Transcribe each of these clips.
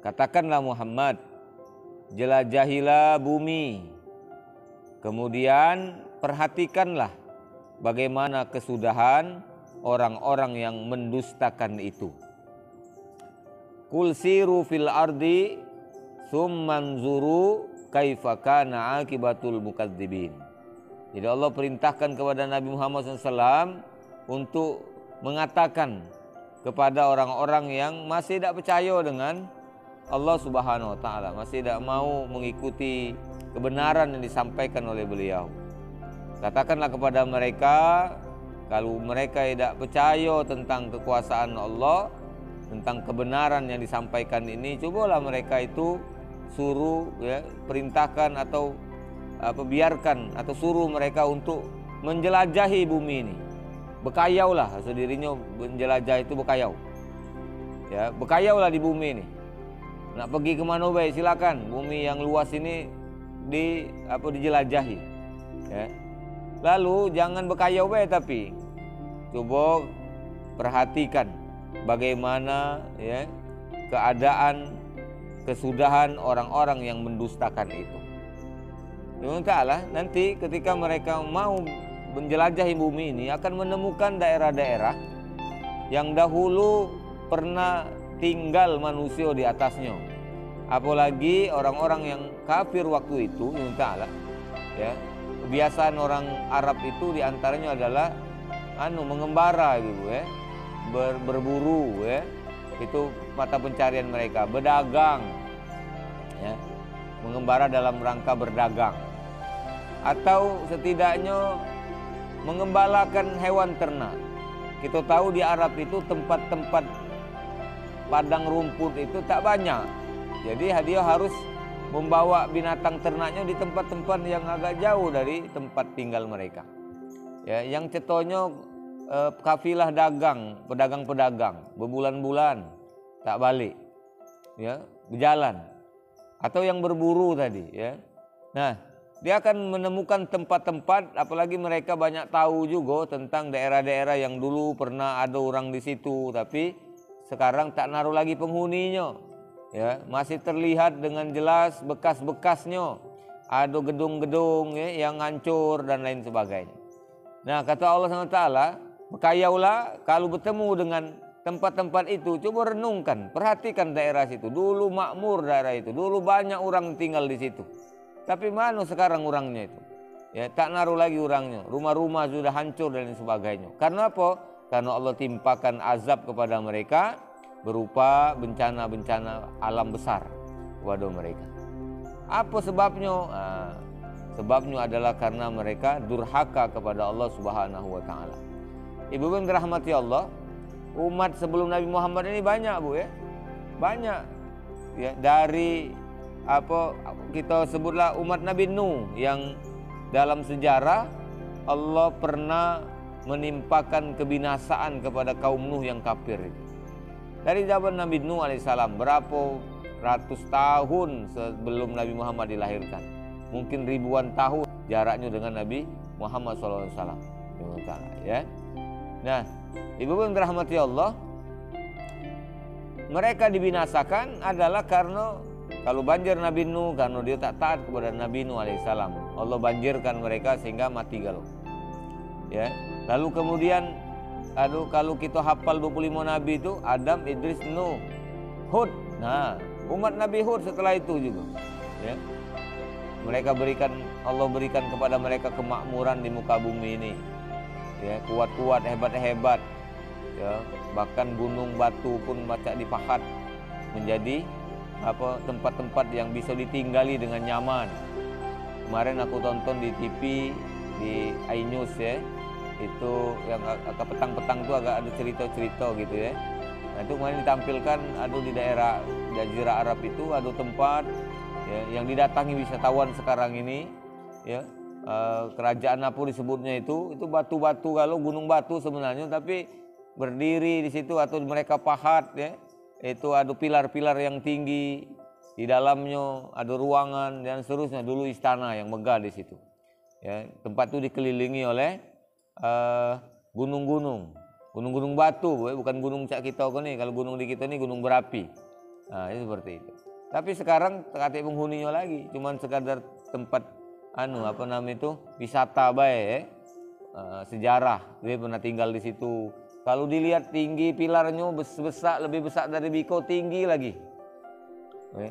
katakanlah Muhammad, jelajahilah bumi, kemudian perhatikanlah bagaimana kesudahan orang-orang yang mendustakan itu. Qul siru fil ardi tsummanzuru kaifa kana akibatul mukadzibin. Jadi Allah perintahkan kepada Nabi Muhammad SAW untuk mengatakan kepada orang-orang yang masih tidak percaya dengan Allah Subhanahu wa taala, masih tidak mau mengikuti kebenaran yang disampaikan oleh beliau. Katakanlah kepada mereka, kalau mereka tidak percaya tentang kekuasaan Allah, tentang kebenaran yang disampaikan ini, cobalah mereka itu suruh, perintahkan atau biarkan atau suruh mereka untuk menjelajahi bumi ini. Bekayaulah, dirinya menjelajah itu bekayau. Ya, bekayaulah di bumi ini. Nak pergi ke mana baik silakan. Bumi yang luas ini dijelajahi. Ya. Lalu jangan bekayau baik, tapi coba perhatikan bagaimana keadaan kesudahan orang-orang yang mendustakan itu. Allah Ta'ala nanti ketika mereka mau menjelajahi bumi ini akan menemukan daerah-daerah yang dahulu pernah tinggal manusia di atasnya. Apalagi orang-orang yang kafir waktu itu, Allah Ta'ala, kebiasaan orang Arab itu diantaranya adalah mengembara gitu, berburu, itu mata pencarian mereka, berdagang, mengembara dalam rangka berdagang, atau setidaknya mengembalakan hewan ternak. Kita tahu di Arab itu tempat-tempat padang rumput itu tak banyak, jadi dia harus membawa binatang ternaknya di tempat-tempat yang agak jauh dari tempat tinggal mereka. Ya, yang cetonyo kafilah pedagang-pedagang berbulan-bulan tak balik, berjalan, atau yang berburu tadi, Nah, dia akan menemukan tempat-tempat, apalagi mereka banyak tahu juga tentang daerah-daerah yang dulu pernah ada orang di situ, tapi sekarang tak naruh lagi penghuninya. Masih terlihat dengan jelas bekas-bekasnya, ada gedung-gedung yang hancur dan lain sebagainya. Nah, kata Allah SWT, bekayaulah kalau bertemu dengan tempat-tempat itu, coba renungkan, perhatikan daerah situ. Dulu makmur daerah itu, dulu banyak orang tinggal di situ. Tapi mana sekarang orangnya itu? Tak naruh lagi orangnya. Rumah-rumah sudah hancur dan lain sebagainya. Karena apa? Karena Allah timpakan azab kepada mereka berupa bencana-bencana alam besar kepada mereka. Apa sebabnya? Sebabnya adalah karena mereka durhaka kepada Allah Subhanahu wa taala. Ibu yang dirahmati Allah, umat sebelum Nabi Muhammad ini banyak, Bu, Banyak. Dari kita sebutlah umat Nabi Nuh, yang dalam sejarah Allah pernah menimpakan kebinasaan kepada kaum Nuh yang kafir itu. Dari zaman Nabi Nuh alaihissalam, berapa ratus tahun sebelum Nabi Muhammad dilahirkan, mungkin ribuan tahun jaraknya dengan Nabi Muhammad SAW. Nah, ibu yang dirahmati Allah, mereka dibinasakan adalah karena kalau banjir Nabi Nuh, karena dia tak taat kepada Nabi Nuh alaihissalam, Allah banjirkan mereka sehingga mati galau. Lalu kemudian kalau kita hafal 25 Nabi itu, Adam, Idris, Nuh, Hud. Nah, umat Nabi Hud setelah itu juga, Allah berikan kepada mereka kemakmuran di muka bumi ini, kuat-kuat, hebat-hebat, bahkan gunung batu pun baca dipahat menjadi tempat-tempat yang bisa ditinggali dengan nyaman. Kemarin aku tonton di TV, di iNews, itu yang petang-petang itu agak ada cerita-cerita gitu, Nah, itu kemarin ditampilkan ada di daerah Jazirah Arab itu ada tempat yang didatangi wisatawan sekarang ini, kerajaan apa disebutnya itu batu-batu, kalau gunung batu sebenarnya, tapi berdiri di situ atau mereka pahat, itu ada pilar-pilar yang tinggi, di dalamnya ada ruangan dan seterusnya. Dulu istana yang megah di situ. Tempat itu dikelilingi oleh gunung-gunung batu, bukan gunung cak kita nih. Kalau gunung di kita ini gunung berapi, Nah, itu seperti itu. Tapi sekarang katik penghuninya lagi, cuman sekadar tempat wisata baik, sejarah. Dia pernah tinggal di situ. Kalau dilihat tinggi pilarnya besar, lebih besar dari Biko, tinggi lagi.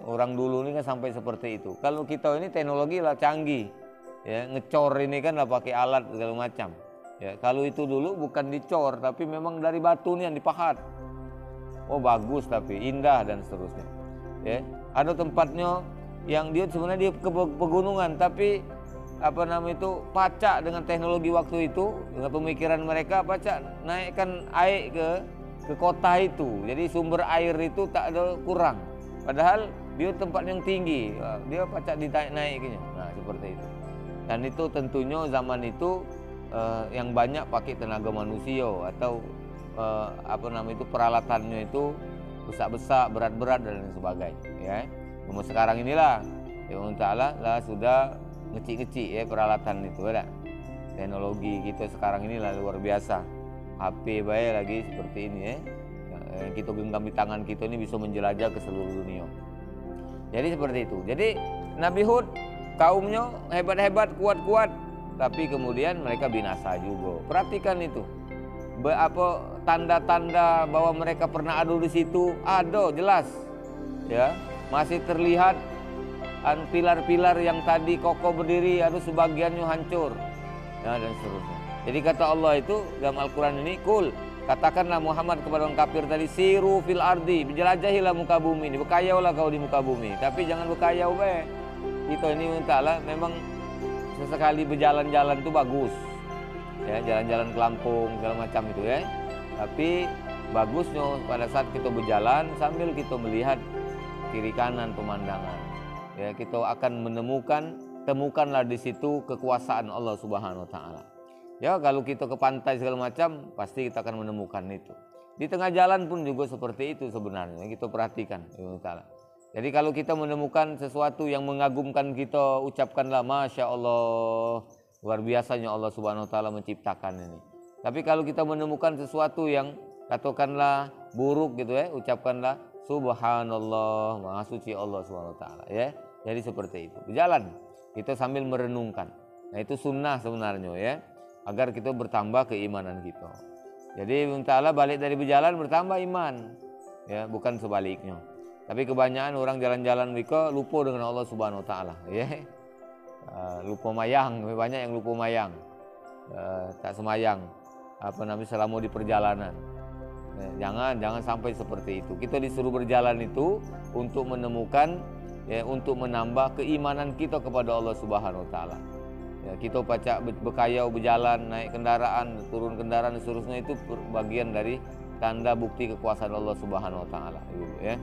Orang dulu ini kan sampai seperti itu. Kalau kita ini teknologi lah canggih, ya ngecor ini kan lah pakai alat segala macam. Ya, kalau itu dulu bukan dicor, tapi memang dari batu nih yang dipahat. Oh bagus tapi indah dan seterusnya. Ya, ada tempatnya yang dia sebenarnya dia ke pegunungan, tapi pacak dengan teknologi waktu itu, dengan pemikiran mereka pacak naikkan air ke kota itu. Jadi sumber air itu tak ada kurang. Padahal dia tempat yang tinggi, dia pacak dinaiknya. Nah seperti itu. Dan itu tentunya zaman itu yang banyak pakai tenaga manusia atau peralatannya itu besar-besar, berat-berat dan sebagainya. Ya, cuma sekarang inilah ya Allah Ta'ala lah sudah ngecik-ngecik ya peralatan itu ada. Teknologi kita sekarang inilah luar biasa. HP baik lagi seperti ini ya. Kita genggam di tangan kita ini bisa menjelajah ke seluruh dunia. Jadi seperti itu. Jadi Nabi Hud kaumnya hebat-hebat, kuat-kuat, tapi kemudian mereka binasa juga. Perhatikan itu. Tanda-tanda bahwa mereka pernah ada di situ ada jelas. Ya, masih terlihat pilar-pilar yang tadi kokoh berdiri ada sebagiannya hancur. Ya, dan seterusnya. Jadi kata Allah itu dalam Al-Qur'an ini, "Kul, katakanlah Muhammad kepada orang kafir tadi, siru fil ardi, berjelajahilah muka bumi ini, berkayaulah kau di muka bumi, tapi jangan berkayau baik." Kita ini ta'ala memang sesekali berjalan-jalan itu bagus. Ya, jalan-jalan ke Lampung segala macam itu ya. Tapi bagusnya pada saat kita berjalan sambil kita melihat kiri kanan pemandangan. Ya, kita akan temukanlah di situ kekuasaan Allah Subhanahu wa taala. Ya, kalau kita ke pantai segala macam, pasti kita akan menemukan itu. Di tengah jalan pun juga seperti itu sebenarnya, kita perhatikan. Jadi kalau kita menemukan sesuatu yang mengagumkan, kita ucapkanlah Masya Allah, luar biasanya Allah Subhanahu wa taala menciptakan ini. Tapi kalau kita menemukan sesuatu yang katakanlah buruk gitu ya, ucapkanlah Subhanallah, Maha Suci Allah Subhanahu wa taala ya. Jadi seperti itu. Berjalan kita sambil merenungkan. Nah, itu sunnah sebenarnya ya, agar kita bertambah keimanan kita. Jadi Allah balik dari berjalan bertambah iman, ya bukan sebaliknya. Tapi kebanyakan orang jalan-jalan mereka lupa dengan Allah Subhanahu Wa Taala, ya. Lupa mayang, banyak yang lupa mayang, tak semayang, selama di perjalanan. Jangan sampai seperti itu. Kita disuruh berjalan itu untuk menemukan, ya, untuk menambah keimanan kita kepada Allah Subhanahu Wa Taala. Ya, kita pacak berkayau berjalan, naik kendaraan, turun kendaraan, seterusnya itu bagian dari tanda bukti kekuasaan Allah Subhanahu Wa Taala, ya.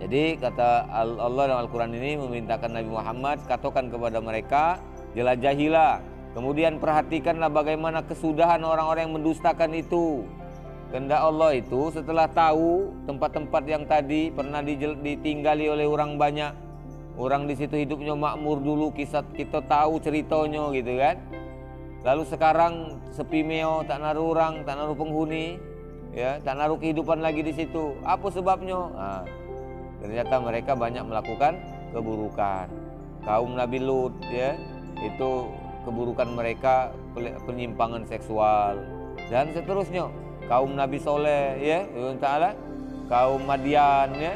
Jadi kata Allah dalam Al-Quran ini memintakan Nabi Muhammad, katakan kepada mereka, jelajahilah, kemudian perhatikanlah bagaimana kesudahan orang-orang yang mendustakan itu. Kehendak Allah itu setelah tahu tempat-tempat yang tadi pernah ditinggali oleh orang banyak, orang di situ hidupnya makmur dulu, kisah kita tahu ceritanya gitu kan. Lalu sekarang sepi meo, tak naruh orang, tak naruh penghuni, ya, tak naruh kehidupan lagi di situ. Apa sebabnya? Nah, ternyata mereka banyak melakukan keburukan. Kaum Nabi Lut, ya, itu keburukan mereka penyimpangan seksual dan seterusnya. Kaum Nabi Soleh, ya, Ta'ala, kaum Madian, ya,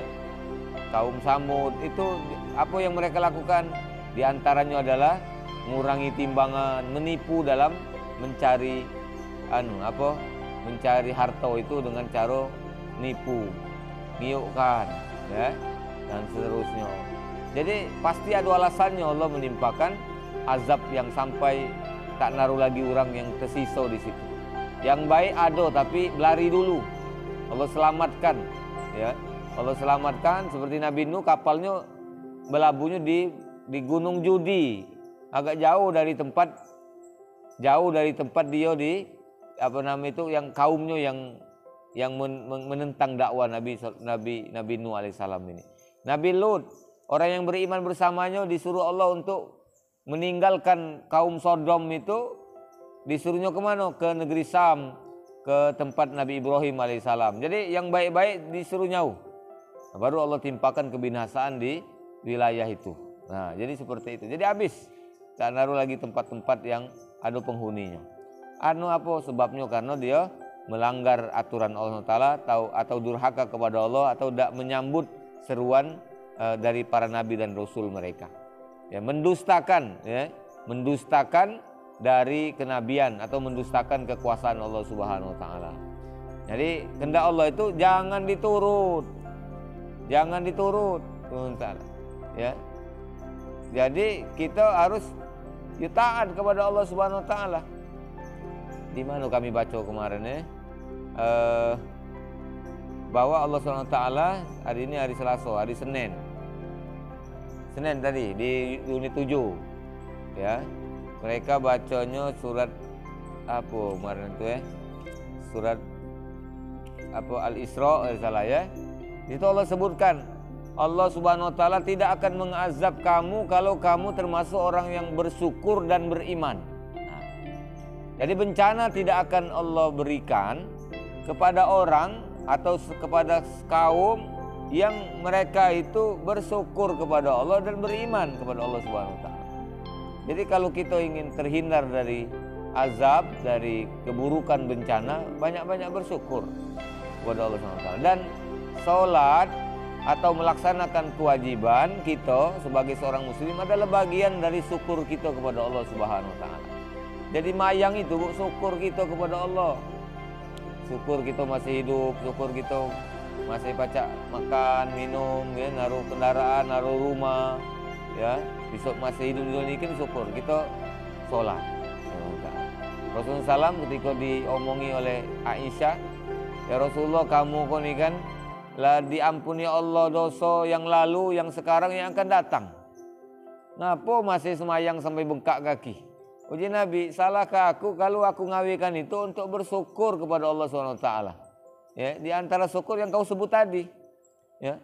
kaum Samud, itu apa yang mereka lakukan? Di antaranya adalah mengurangi timbangan, menipu dalam mencari mencari harta itu dengan cara nipu, niupkan, ya, dan seterusnya. Jadi pasti ada alasannya Allah menimpakan azab yang sampai tak naruh lagi orang yang tersisa di situ. Yang baik ada tapi lari dulu. Allah selamatkan, ya. Allah selamatkan seperti Nabi Nuh, kapalnya berlabuhnya di Gunung Judi, agak jauh dari tempat dia di yang kaumnya yang menentang dakwah Nabi Nuh alaihissalam ini. Nabi Lut, orang yang beriman bersamanya disuruh Allah untuk meninggalkan kaum Sodom itu, disuruhnya kemana? Ke negeri Sam, ke tempat Nabi Ibrahim alaihissalam. Jadi yang baik-baik disuruh jauh. Baru Allah timpakan kebinasaan di wilayah itu. Nah, jadi seperti itu. Jadi habis. Tak naruh lagi tempat-tempat yang ada penghuninya. Apa sebabnya? Karena dia melanggar aturan Allah Ta'ala atau durhaka kepada Allah, atau tidak menyambut seruan dari para nabi dan rasul mereka. Ya, mendustakan dari kenabian atau mendustakan kekuasaan Allah Subhanahu wa taala. Jadi kehendak Allah itu jangan diturut. Jangan diturut, ya. Jadi kita harus taat kepada Allah Subhanahu wa taala. Di mana kami baca kemarin bahwa Allah Subhanahu wa taala hari ini hari Selasa, hari Senin tadi di unit 7, ya. Mereka bacanya surat apa kemarin itu surat apa Al-Isra salah ya. Itu Allah sebutkan Allah Subhanahu wa taala tidak akan mengazab kamu kalau kamu termasuk orang yang bersyukur dan beriman. Nah, jadi bencana tidak akan Allah berikan kepada orang atau kepada kaum yang mereka itu bersyukur kepada Allah dan beriman kepada Allah Subhanahu wa taala. Jadi kalau kita ingin terhindar dari azab, dari keburukan bencana, banyak-banyak bersyukur kepada Allah Subhanahu wa taala. Dan salat atau melaksanakan kewajiban kita sebagai seorang muslim adalah bagian dari syukur kita kepada Allah Subhanahu wa taala. Jadi mayang itu syukur kita kepada Allah. Syukur kita masih hidup, syukur kita masih pacak makan, minum, ya, naruh kendaraan, naruh rumah, ya. Besok masih hidup di dunia ini syukur kita sholat. Rasulullah SAW ketika diomongi oleh Aisyah, ya Rasulullah, kamu kok ni kan lah diampuni Allah dosa yang lalu, yang sekarang, yang akan datang. Ngapa masih semayang sampai bengkak kaki? Uji Nabi, salahkah aku kalau aku ngawikan itu untuk bersyukur kepada Allah SWT? Ya, di antara syukur yang kau sebut tadi, ya,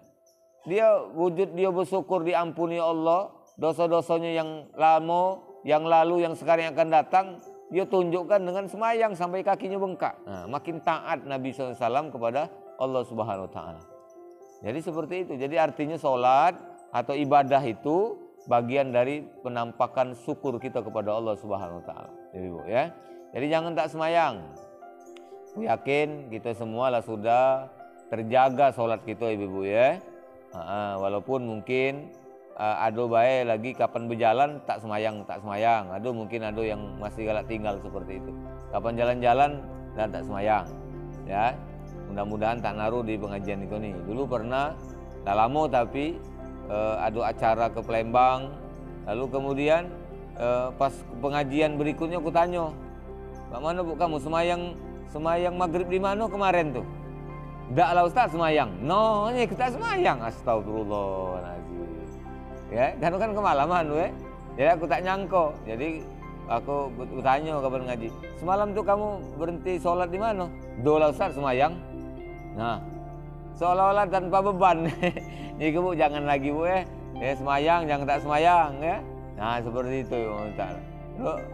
dia wujud dia bersyukur diampuni Allah dosa-dosanya yang lama, yang lalu, yang sekarang, yang akan datang. Dia tunjukkan dengan semayang sampai kakinya bengkak. Nah, makin taat Nabi SAW kepada Allah Subhanahu wa taala. Jadi seperti itu. Jadi artinya sholat atau ibadah itu bagian dari penampakan syukur kita kepada Allah Subhanahu wa taala. Ibu ya. Jadi jangan tak semayang. Aku yakin kita semua lah sudah terjaga sholat kita ibu ya. Walaupun mungkin ada baik lagi kapan berjalan tak semayang. Ada mungkin ada yang masih galak tinggal seperti itu. Kapan jalan-jalan dan tak semayang. Ya. Mudah-mudahan tak naruh di pengajian itu nih. Dulu pernah, dah lama tapi ada acara ke Palembang. Lalu kemudian pas pengajian berikutnya aku tanya, "Mak mana bu kamu semayang maghrib di mana kemarin tuh?" "Dak lah Ustaz semayang." "No, ini kita semayang." Astagfirullahaladzim. Ya, kan kemalaman Jadi aku tak nyangko. Jadi aku tanya kapan ngaji, "Semalam tuh kamu berhenti sholat di mana?" "Dola Ustaz semayang." Nah, seolah-olah tanpa beban. Jadi bu jangan lagi bu ya semayang, jangan tak semayang ya. Nah seperti itu.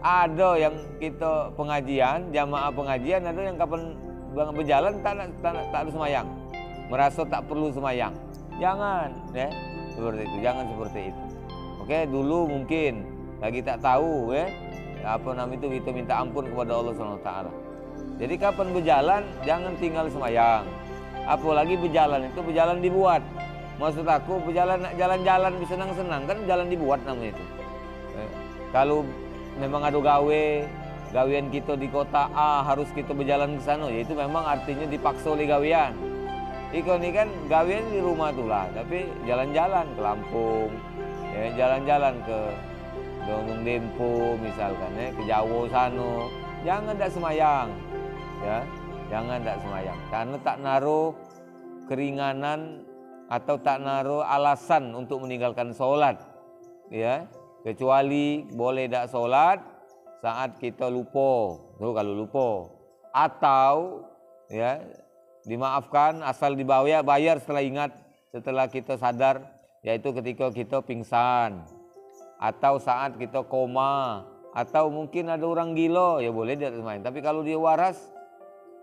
Ada yang kita pengajian, jamaah pengajian, ada yang kapan berjalan tak ada semayang, merasa tak perlu semayang. Jangan ya seperti itu, jangan seperti itu. Oke, dulu mungkin lagi tak tahu ya apa namanya itu, kita minta ampun kepada Allah SWT. Jadi kapan berjalan jangan tinggal semayang. Apalagi berjalan itu berjalan dibuat. Maksud aku berjalan jalan-jalan senang-senang kan jalan dibuat namanya itu. Kalau memang ada gawean kita di kota A harus kita berjalan ke sana, ya itu memang artinya dipaksa oleh gawean. Ini kan gawean di rumah tuh lah, tapi jalan-jalan ke Lampung, ya, jalan-jalan ke Gunung Dempo misalkan ya, ke Jawa sana. Jangan tak semayang. Ya. Jangan tak semayang, karena tak naruh keringanan atau tak naruh alasan untuk meninggalkan sholat, ya. Kecuali boleh tak sholat saat kita lupa, tuh kalau lupa, atau ya dimaafkan asal bayar setelah ingat, setelah kita sadar, yaitu ketika kita pingsan, atau saat kita koma, atau mungkin ada orang gila, ya boleh dia semayang. Tapi kalau dia waras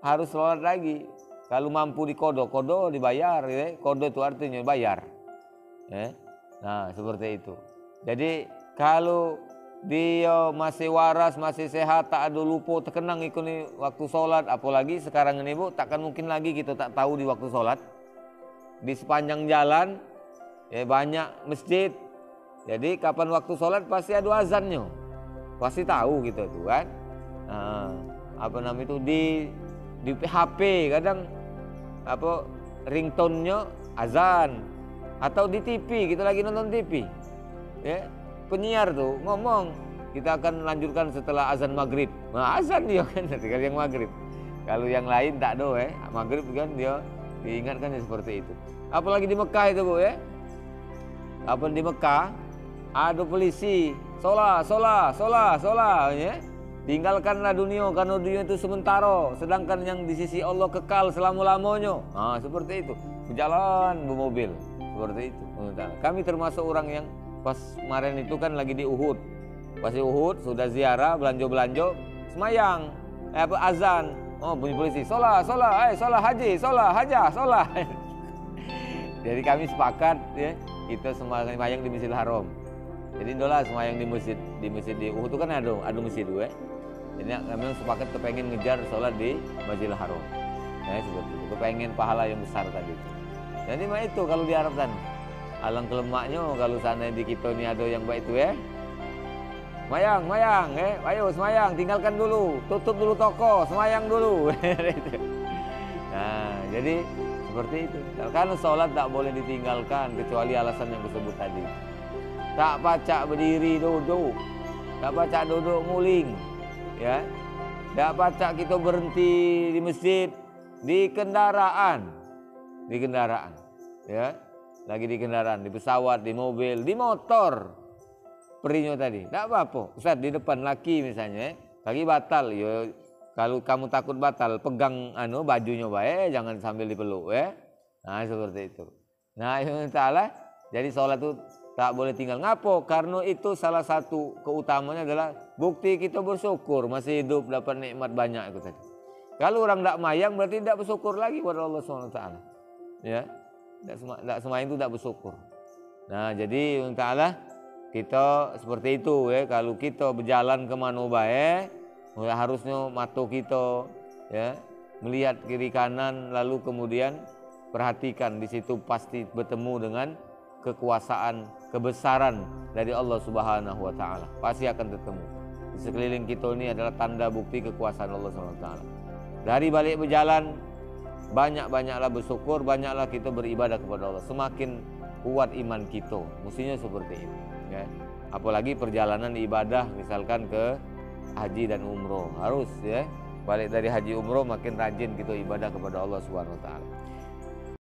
harus sholat lagi. Kalau mampu dikodo, kodo dibayar, ya. Kodo itu artinya bayar. Ya. Nah, seperti itu. Jadi kalau dia masih waras, masih sehat, tak ada lupa, terkenang ikut waktu sholat, apalagi sekarang ini Bu, takkan mungkin lagi kita tak tahu di waktu sholat. Di sepanjang jalan, ya banyak masjid. Jadi kapan waktu sholat pasti ada azannya, pasti tahu gitu tuh kan. Nah, apa namanya itu di HP kadang apa ringtone-nya azan, atau di TV kita lagi nonton TV, ya penyiar tuh ngomong kita akan lanjutkan setelah azan maghrib. Nah, azan dia kan ketika yang maghrib. Kalau yang lain tak ada maghrib kan dia diingatkan seperti itu. Apalagi di Mekah itu Bu ya. Apa di Mekah ada polisi, sholat ya. Tinggalkanlah dunia karena dunia itu sementara, sedangkan yang di sisi Allah kekal selama-lamanya. Nah, seperti itu. Berjalan bermobil seperti itu. Kami termasuk orang yang pas kemarin itu kan lagi di Uhud. Pas di Uhud sudah ziarah, belanja semayang, azan. Oh, bunyi polisi, sholat haji, sholat hajah, sholat. Jadi kami sepakat ya, kita semayang di Masjidil Haram. Jadi itulah semayang di masjid di Uhud itu kan ada masjid dua. Jadi kami sepakat kepengen ngejar sholat di Masjidil Haram. Ya seperti itu, kepengen pahala yang besar tadi. Jadi mah itu kalau diharapkan. Alang kelemaknya kalau sana di kita ini ada yang baik itu ya. Semayang, ayo semayang, tinggalkan dulu, tutup dulu toko, semayang dulu. Nah, jadi seperti itu. Karena sholat tak boleh ditinggalkan kecuali alasan yang disebut tadi. Tak pacak berdiri duduk, tak pacak duduk nguling, ya. Tak pacak kita berhenti di masjid, di kendaraan, ya. Lagi di kendaraan, di pesawat, di mobil, di motor. Perinya tadi, tak apa-apa. Ustaz di depan laki misalnya, lagi batal, ya. Kalau kamu takut batal, pegang bajunya baik, jangan sambil dipeluk ya. Nah seperti itu. Nah Allah Ta'ala, jadi sholat itu tak boleh tinggal. Ngapo? Karena itu salah satu keutamanya adalah bukti kita bersyukur masih hidup dapat nikmat banyak itu tadi. Kalau orang tak mayang berarti tidak bersyukur lagi kepada Allah SWT. Ya, tidak semayang itu tidak bersyukur. Nah jadi Allah Ta'ala kita seperti itu ya. Kalau kita berjalan kemana baik, harusnya mata kita ya melihat kiri kanan, lalu kemudian perhatikan di situ pasti bertemu dengan kekuasaan, kebesaran dari Allah Subhanahu wa taala. Pasti akan bertemu. Di sekeliling kita ini adalah tanda bukti kekuasaan Allah Subhanahu wa taala. Dari balik berjalan, banyak-banyaklah bersyukur, banyaklah kita beribadah kepada Allah. Semakin kuat iman kita, mestinya seperti itu ya. Apalagi perjalanan ibadah misalkan ke haji dan umroh, harus ya. Balik dari haji umroh makin rajin kita ibadah kepada Allah Subhanahu wa taala.